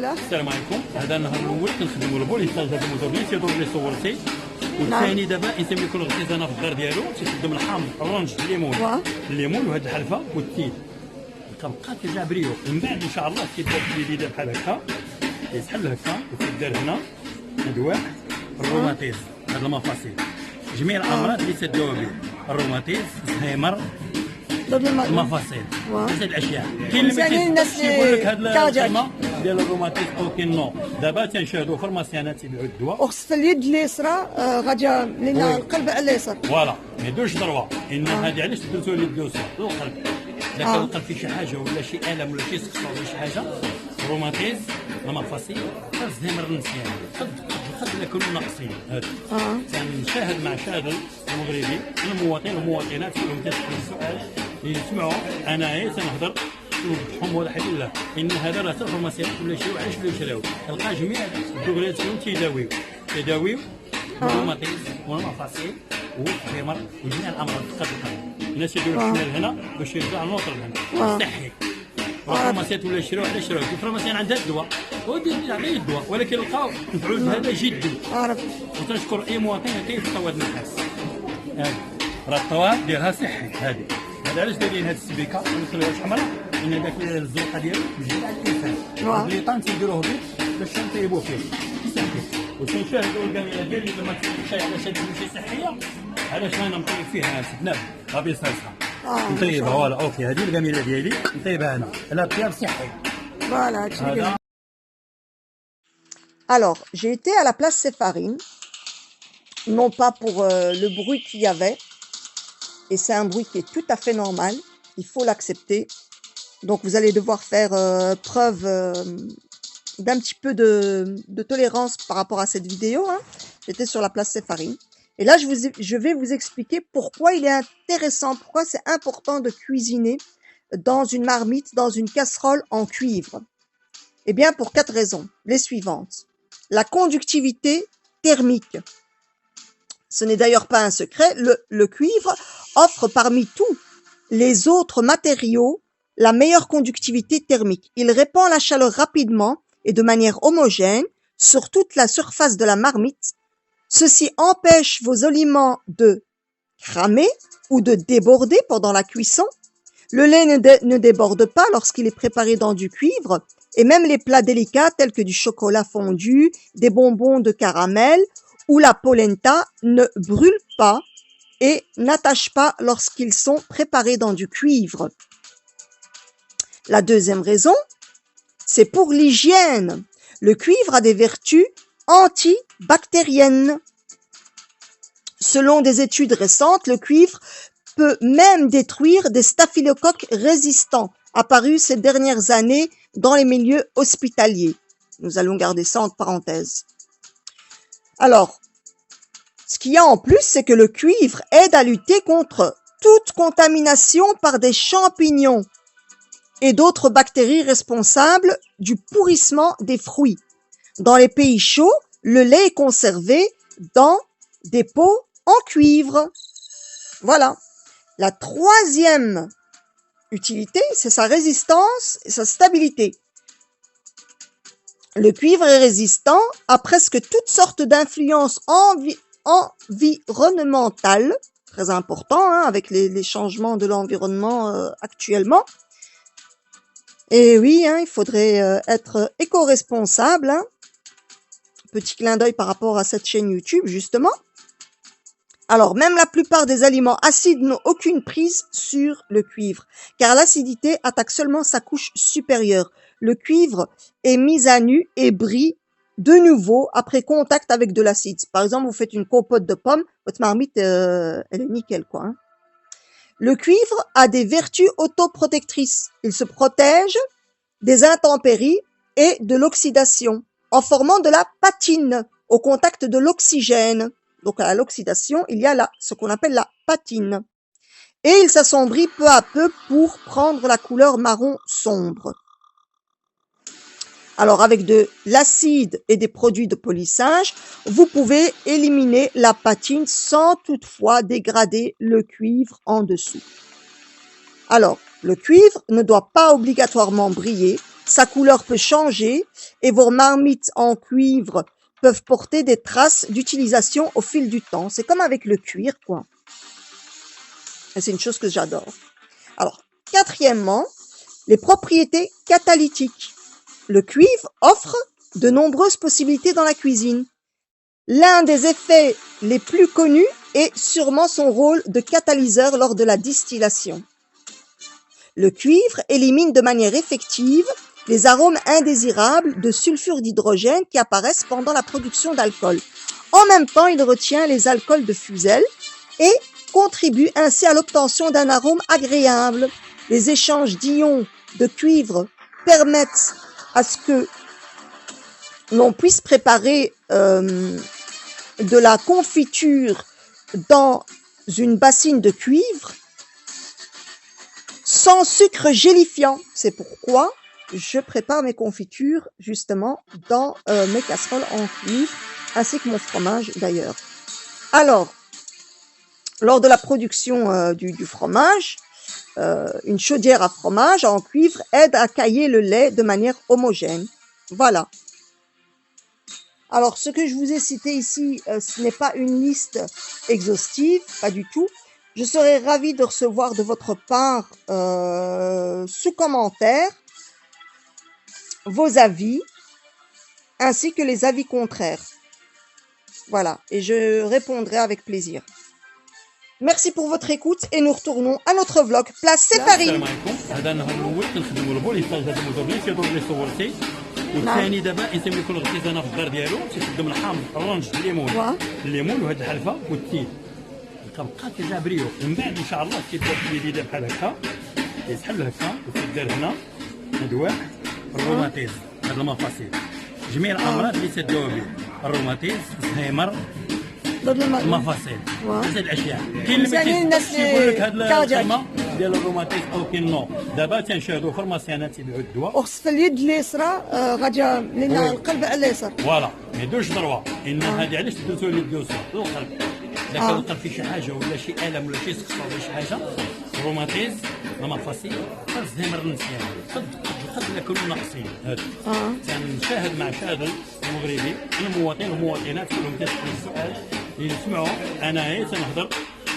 السلام عليكم. هذا النهار الاول كنخدموا البوليساج هذا الموتوبيس يدور اللي صورتي، والثاني دابا الانسان يكون الارتيزانه في الدار ديالو تيخدم الحامض الرنج الليمون وهاد الحلفه والتيل كنبقى كيرجع بريو. من بعد ان شاء الله كيبدا في البدايه بحال هكا يسحل هكا وتدار هنا ادواء الروماتيزم هاد المفاصل جميع الامراض اللي تداوى به الروماتيزم الزهايمر المفاصل هاد الاشياء. كاين اللي يقول لك هاد الكلمه ديال الروماتيزم او كاين نو. دابا تنشاهدوا فرماسيانات تيبيعوا الدواء وخص اليد اليسرى غادي لان القلب على اليسار فوالا ما يدوش ضربه. ان هذه علاش درتوا اليد اليسرى القلب اذا كان القلب فيه شي حاجه ولا شي الم ولا شي سقطه ولا شي حاجه الروماتيزم المفاصل الزهايمر النسيان قد يكونوا ناقصين. هذا تنشاهد مع شاهد المغربي المواطنين والمواطنات كلهم تسالوا السؤال اللي يسمعوا انايا تنهضر نوضحهم واحد لا ان هذا راه الفارماسيات ولا شي وعلاش بغاو يشريو تلقى جميع الدغريات فيهم تيداويو الروماتيزم والمفاصل والزهايمر وجميع الامراض القلب. الناس يديروا الشمال هنا باش يرجع النوطر هنا صحي. الفارماسيات ولا يشريو علاش يشريو الفارماسيان عندها الدواء ودير عليه الدواء ولكن لقاو مفعول هذا جدي. وتنشكر اي مواطن كيفتح هذا النحاس. راه الطواب ديالها صحي. هذه هذا علاش دايرين هذه السبيكه ونخليوها حمراء ان داك الزرقه ديالو تجي على الانسان. البليطان تيديروه بيض باش نطيبوه فيه صحي. وتنشاهدوا الكاميرا ديالي لما تمشي على شي تمشي صحيه علاش انا نطيب فيها سدناب غابي صالحه نطيبها. فوالا اوكي هذه الكاميرا ديالي نطيبها انا على طياب صحي. Voilà. Alors, j'ai été à la place Séfarine, non pas pour le bruit qu'il y avait, et c'est un bruit qui est tout à fait normal, il faut l'accepter. Donc vous allez devoir faire preuve d'un petit peu de tolérance par rapport à cette vidéo. J'étais sur la place Séfarine. Et là, je vais vous expliquer pourquoi il est intéressant, pourquoi c'est important de cuisiner dans une marmite, dans une casserole en cuivre. Eh bien, pour 4 raisons, les suivantes. La conductivité thermique. Ce n'est d'ailleurs pas un secret, le cuivre offre parmi tous les autres matériaux la meilleure conductivité thermique. Il répand la chaleur rapidement et de manière homogène sur toute la surface de la marmite. Ceci empêche vos aliments de cramer ou de déborder pendant la cuisson. Le lait ne déborde pas lorsqu'il est préparé dans du cuivre et même les plats délicats tels que du chocolat fondu, des bonbons de caramel ou la polenta ne brûlent pas et n'attachent pas lorsqu'ils sont préparés dans du cuivre. La deuxième raison, c'est pour l'hygiène. Le cuivre a des vertus antibactériennes. Selon des études récentes, le cuivre peut même détruire des staphylocoques résistants apparus ces dernières années dans les milieux hospitaliers. Nous allons garder ça entre parenthèses. Alors, ce qu'il y a en plus, c'est que le cuivre aide à lutter contre toute contamination par des champignons et d'autres bactéries responsables du pourrissement des fruits. Dans les pays chauds, le lait est conservé dans des pots en cuivre. Voilà. La troisième utilité, c'est sa résistance et sa stabilité. Le cuivre est résistant à presque toutes sortes d'influences environnementales, très important avec les changements de l'environnement actuellement. Et oui, il faudrait être éco-responsable. Petit clin d'œil par rapport à cette chaîne YouTube, justement. Alors, même la plupart des aliments acides n'ont aucune prise sur le cuivre, car l'acidité attaque seulement sa couche supérieure. Le cuivre est mis à nu et brille de nouveau après contact avec de l'acide. Par exemple, vous faites une compote de pommes, votre marmite, elle est nickel, quoi. Le cuivre a des vertus autoprotectrices. Il se protège des intempéries et de l'oxydation en formant de la patine au contact de l'oxygène. Donc à l'oxydation, il y a ce qu'on appelle la patine. Et il s'assombrit peu à peu pour prendre la couleur marron sombre. Alors avec de l'acide et des produits de polissage, vous pouvez éliminer la patine sans toutefois dégrader le cuivre en dessous. Alors, Le cuivre ne doit pas obligatoirement briller, sa couleur peut changer et vos marmites en cuivre peuvent porter des traces d'utilisation au fil du temps. C'est comme avec le cuir, quoi. Et c'est une chose que j'adore. Alors, quatrièmement, les propriétés catalytiques. Le cuivre offre de nombreuses possibilités dans la cuisine. L'un des effets les plus connus est sûrement son rôle de catalyseur lors de la distillation. Le cuivre élimine de manière effective les arômes indésirables de sulfure d'hydrogène qui apparaissent pendant la production d'alcool. En même temps, il retient les alcools de Fusel et contribue ainsi à l'obtention d'un arôme agréable. Les échanges d'ions de cuivre permettent à ce que l'on puisse préparer de la confiture dans une bassine de cuivre sans sucre gélifiant. C'est pourquoi je prépare mes confitures justement dans mes casseroles en cuivre, ainsi que mon fromage d'ailleurs. Alors, lors de la production du fromage, une chaudière à fromage en cuivre aide à cailler le lait de manière homogène. Voilà. Alors, ce que je vous ai cité ici, ce n'est pas une liste exhaustive, pas du tout. Je serais ravie de recevoir de votre part, sous commentaire, vos avis, ainsi que les avis contraires. Voilà, et je répondrai avec plaisir. Merci pour votre écoute et nous retournons à notre vlog Place Séfarine. والثاني دابا انسان يكون الارتيزانه في الدار ديالو تيخدم الحامض الرنج الليمون وهاد الحلفه والتين كنبقى كيرجع بريو ومن بعد ان شاء الله كيدير اليديده بحال هكا يسحب هكا وكيدير هنا ادواء الروماتيز هاد المفاصيل جميع الامراض اللي تداوى بها الروماتيز الزهايمر المفاصيل هاد الاشياء كاين اللي كيقول لك هاد الكلمه ديال الروماتيز او كينو دابا تنشاهدوا فارماسيانات تيبيعوا الدواء في اليد اليسرى غادي لان القلب على اليسار فوالا ما يديروش ضروه ان هذه علاش درتو لي اليسرى القلب اذا كان القلب فيه شي حاجه ولا شي الم ولا شي سقطه ولا شي حاجه الروماتيز المفاصيل الزهايمر النسيان قد يكونوا ناقصين هذا تنشاهد مع شاهد المغربي المواطنين والمواطنات كلهم كيسالوا السؤال اللي نسمعوا انايا تنهضر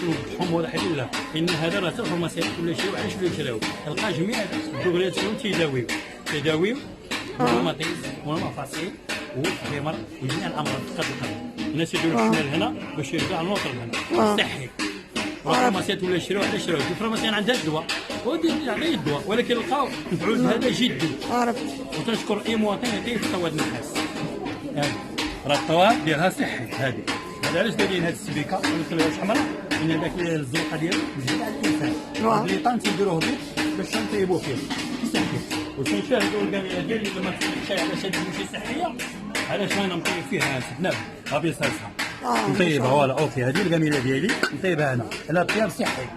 نوضحهم واضح لله ان هذا راه الفارماسيات ولا شي وعلاش ولا يشراو تلقى جميع الدغريات كلهم تيداويو الروماتيز والمفاصيل والزهايمر وجميع الامراض قد القلب الناس يديروا الشمال هنا باش يرجع الوتر هنا صحي الفارماسيات ولا يشراو علاش يشراو الفارماسيات عندها الدواء ودير عليه الدواء ولكن لقاو مفعول هذا جدي عرفت وتنشكر اي مواطن يعطيه الطواد النحاس راه الطواد ديالها صحي هذه هذا علاش دايرين هذه السبيكه ونخليوها حمراء لان هذاك الزرقاء ديالو مزيان على الانسان البليطان تيديروه به باش تنطيبوا فيه صحي وتنشاهدوا الجمعيه ديالي لما تمشي على شي تمشي صحيه علاش ما نطيب فيها سدناب غابي صلصه نطيبها فوالا اوكي هذه الجميله ديالي نطيبها انا على طياب صحي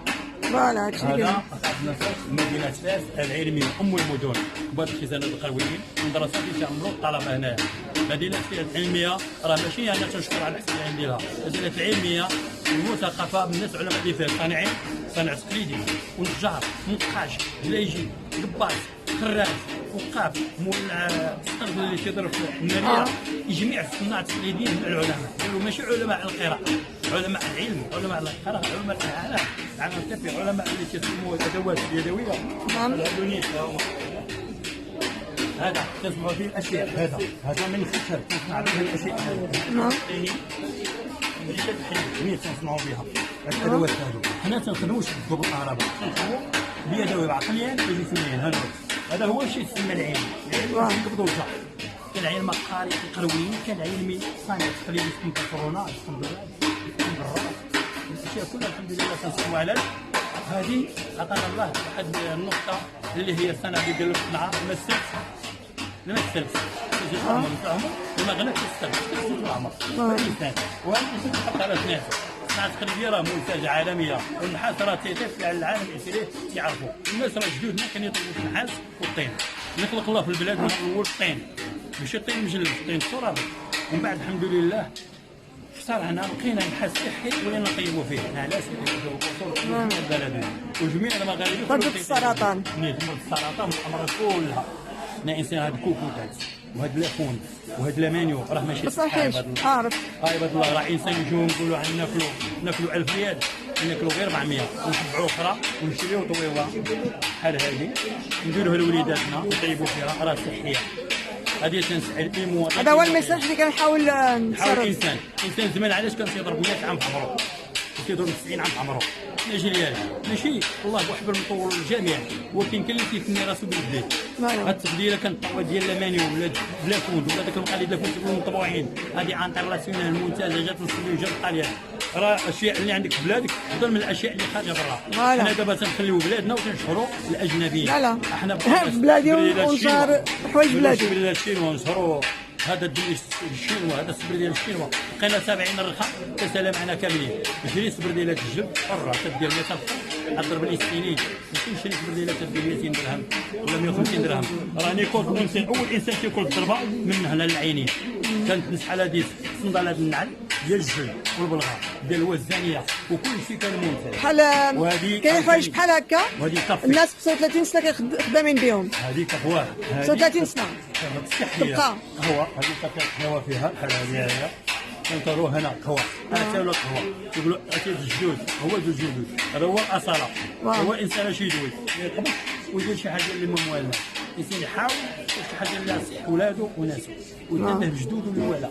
فوالا هادشي هذا مدينه فاس العلميه ام المدن كبار الخزانات القرويين المدرسه اللي تعملوا الطلبه هنايا مدينه فاس العلميه راه ماشي انا تنشكر على الاحسان ديالها مدينه العلميه المثقفه بالناس علماء اللي فيها صانعين صانع تقليدي ونجار منقاش جلايجي دباس خراج وقاف مول السطر اللي كيضرب في الناريه جميع الصناع التقليديين من العلماء ماشي علماء القراءه علماء العلم علماء القراءه علماء الاعلام علماء اللي تسموا الادوات اليدويه هذا تسمعوا فيه الاشياء هذا من الخشب تصنع به الاشياء اللي تنصنعوا بها الادوات هذو حنا تنخدموش بالكهرباء تنخدموا بيدوي بعقليا يجي فنيا هذا هو الشيء يسمى العلم يقبضوا الجار كان العلم القارئ القرويين كان علمي صانع تقليدي في الكورونا الاشياء كلها الحمد لله تنصبوا على هذه عطانا الله واحد النقطه اللي هي السنه اللي قالوا نعرف لما السلس تجي العمر نتاعهم وما غناش السلس العمر الانسان وهذا الانسان يحط على ناسه الصناعه التقليديه راه منتجه عالميه والنحاس راه تيتف على العالم الاسرائيلي يعرفوا الناس راه جدودنا كانوا يطلبوا النحاس والطين نخلق الله في البلاد من الاول الطين ماشي الطين مجلد الطين الترابي ومن بعد الحمد لله باختصار هنا لقينا بحث صحي ولينا نطيبوا فيه. علاش؟ كيديروا القصور في البلد وجميع المغاربه مرض السرطان. مرض السرطان والامراض كلها. انا انسان هاد الكوكوتات وهاد لاخون وهاد لامانيو راه ماشي صحيح. عارف عباد الله راه انسان يجيو نقولوا عندنا ناكلوا 1000 ريال ناكلوا غير 400 ونتبعوا اخرى ونشريو طويوه بحال هذه نديروها لوليداتنا نطيبوا فيها راه صحيه. هذه تنسعى اي مواطن. هذا هو الميساج اللي كنحاول حاول نسرد. انسان زمان علاش كان تيضرب 100 عام في عمره كيضرب 90 عام في عمره ماشي ديالي ماشي الله بوحبر مطول الجميع ولكن كاين اللي كيفني راسو باليديه. هاد التقديره كانت الطوا ديال لامانيو ولا بلا فود ولا داك المقاليد ديال الفود مطبوعين هذه انترناسيونال منتجات السويجه الطاليان راه الاشياء اللي عندك في بلادك افضل من الاشياء اللي خارجه برا. حنا دابا تنخليو بلادنا وتنشهروا الاجنبيين. لا احنا بلادي ونشهر حوايج بلادي. بلاد الشينوا ونشهروا هذا الدين الشينوا هذا الصبر ديال الشينوا لقينا 70 رخا تسالى معنا كاملين. شري صبر ديال الجلد حره تدير 100 الف اضرب لي السنين ممكن نشري صبر ديال تدير 200 درهم ولا 150 درهم. راني كنت انسان اول انسان كياكل الضربه من هنا للعينين. كانت نسحل هذه صنداله النعل ديال الجلد والبلغه ديال الوزانيه وكل شيء كان ممتاز. بحال كاين حوايج بحال هكا الناس 35 سنه خدامين بهم. هذيك هو 35 سنه تبقى هو هذيك كنحيوها فيها بحال هذه كنطروه هنا قهوه حتى ولا قهوه يقولوا اكيد الجدود هو الجدود هذا هو الاصاله. هو انسان شي يدوي ما يطبخ ويدير شي حاجه اللي مموالنا. الانسان يحاول شي حاجه اللي يصح ولاده وناسه ويتنبه بجدوده اللي ولا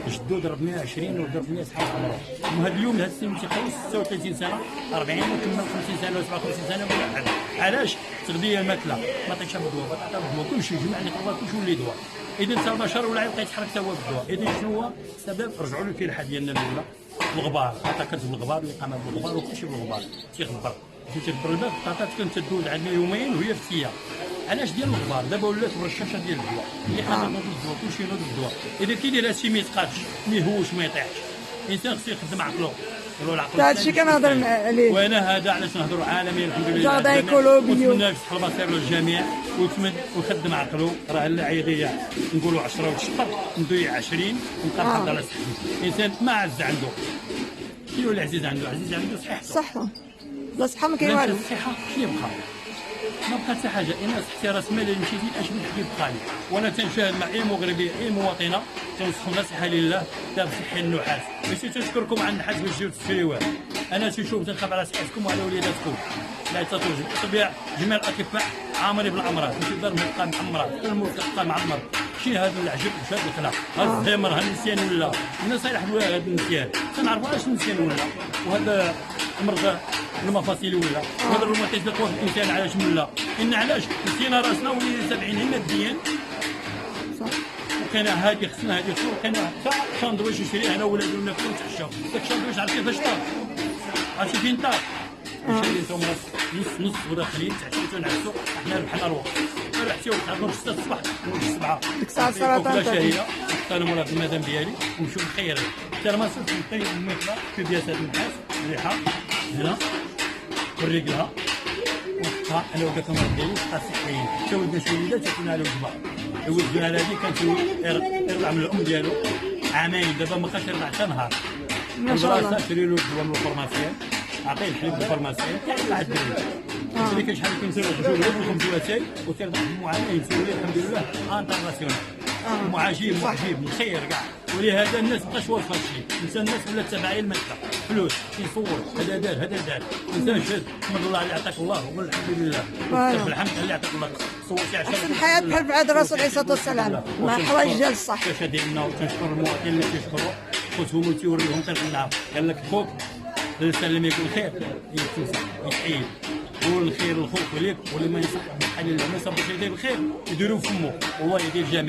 جدو ضرب 120 وضرب 100 صحاب عمره. وهذا اليوم هذا السن تيخلص 36 سنه 40 وكمل 50 سنه ولا 57 سنه ولا حاجه. علاش؟ تغذيه الماكله ما عطيتش بالدواء ما عطيتش بالدواء كلشي جمع لك الله كلشي ولي دواء. اذا انت البشر ولا يبقى يتحرك حتى هو بالدواء. اذا شنو هو السبب؟ رجعوا للفلاحه ديالنا الاولى الغبار عطاك بالغبار ويقام بالغبار وكلشي بالغبار تيغبر تيغبر الباب الطاطات كانت تدوز عندنا يومين وهي فتيه. علاش ديال الغبار دابا ولات برشاشه ديال الدواء اللي حنا نوض الدواء كلشي نوض الدواء. اذا كيدير هادشي ما يتقادش ما يهوش ما يطيحش. الانسان خصو يخدم عقلو هادشي كنهضر عليه. وانا هذا علاش نهضروا عالميا الحمد لله جاردان ايكولوجي ونتمنى يفتح المصير للجميع ويخدم عقلو. راه لا يضيع نقولوا 10 وتشطر نضيع 20 ونبقى نحافظ على صحتي. الانسان ما عز عنده شنو اللي عزيز عنده؟ عزيز عنده صحته. صحه بلا صحه ما كاين والو. الصحه شنو يبقى؟ ما بقى حتى حاجه. انا صحتي راس مالي اللي مشيتي اش من حد يبقى لي. وانا تنشاهد مع اي مغربي اي مواطنه تنصحوا نصيحه لله دار صحي النحاس ماشي تشكركم على النحاس باش تجيو تشريوه. انا تنشوف تنخاف على صحتكم وعلى وليداتكم لا تتوجد الطبيعه جميع الاطباء عامرين بالامراض ماشي دار تبقى معمره الموت تبقى معمر. شي هذا العجب وشاد الخلا هذا الزمر هذا النسيان ولا النصايح هذا النسيان تنعرفوا علاش النسيان ولا وهذا المرضى المفاصل ولا وهذا الروماتيزم في الانسان علاش ولا ان علاش نسينا راسنا ولينا 70 ماديا صح. وكان هادي خصنا هادي خصنا وكان حتى شاندويش يشري انا ولادو ناكلو نتعشاو داك الشاندويش عرفتي كيفاش طار عرفتي فين طار مشيتي نتوما نص وداخلين تعشيتو نعسو حنا ربحنا الوقت رحتي وتعرفوا 6 الصباح نوض 7 ديك الساعه السرطان شهيه انا مراد المدام ديالي ونمشيو نخير حتى ما صرت نطيب الماكله في بياسات النحاس الريحه هنا ورجلها وقتها انا وداك المرض ديالي بقى صحيين حتى ولدنا شي وليدات تاكلنا على وجبه ولدنا على هذه كانت يرضع من الام ديالو عامين دابا ما بقاش يرضع حتى نهار. ما شاء الله. شري له الدواء من الفارماسيان عطيه الحليب بالفارماسيان كيطلع الدري. اللي كاين شحال كنسيرو بجوج وخمسواتي وترضع بمعاناه يسوي الحمد لله انترناسيونال. معجب الخير كاع ولهذا الناس مابقاش واقفه هادشي. انسان الناس ولات تبعيه الماكله فلوس يصور هذا دار هذا دار. انسان شاد من الله اللي عطاك الله والحمد لله الحمد اللي عطاك الله صورتي عشان الحياه بحال بعد الرسول عليه الصلاه والسلام مع حوايج ديال الصح. الشاشه ديالنا وتنشكر المواطنين اللي تيشكروا خوتهم وتيوريهم تنقلعهم قال لك خوك الانسان لما يكون خير يتنصح يتعيد والخير الخوف ليك واللي ما يصح بحال الله ما صبرش يدير الخير يديروا فمه والله يدير الجميع.